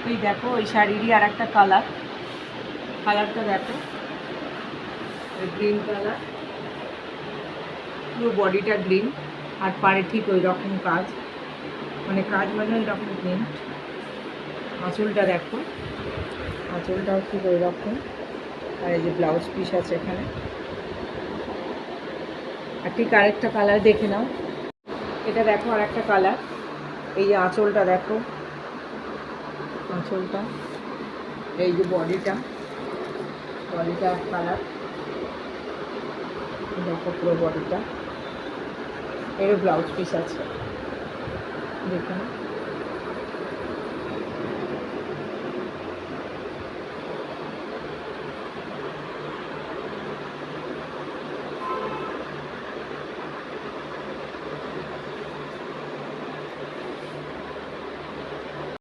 এই দেখো ওই শাড়িরই আর একটা কালার, কালারটা দেখো গ্রিন কালার, পুরো বডিটা গ্রিন আর পাড়ে ঠিক ওই রকম কাজ, মানে কাজ মানে ওই রকম প্রিন্ট। আঁচলটা দেখো, আঁচলটাও ঠিক ওই রকম, আর এই যে ব্লাউজ পিস আছে এখানে। আর ঠিক আরেকটা কালার দেখে নাও, এটা দেখো আর একটা কালার। এই যে আঁচলটা দেখো, আঁচলটা, এই যে বডিটা, বডিটা এক কালার, দেখো পুরো বডিটা, এরও ব্লাউজ পিস আছে, দেখুন।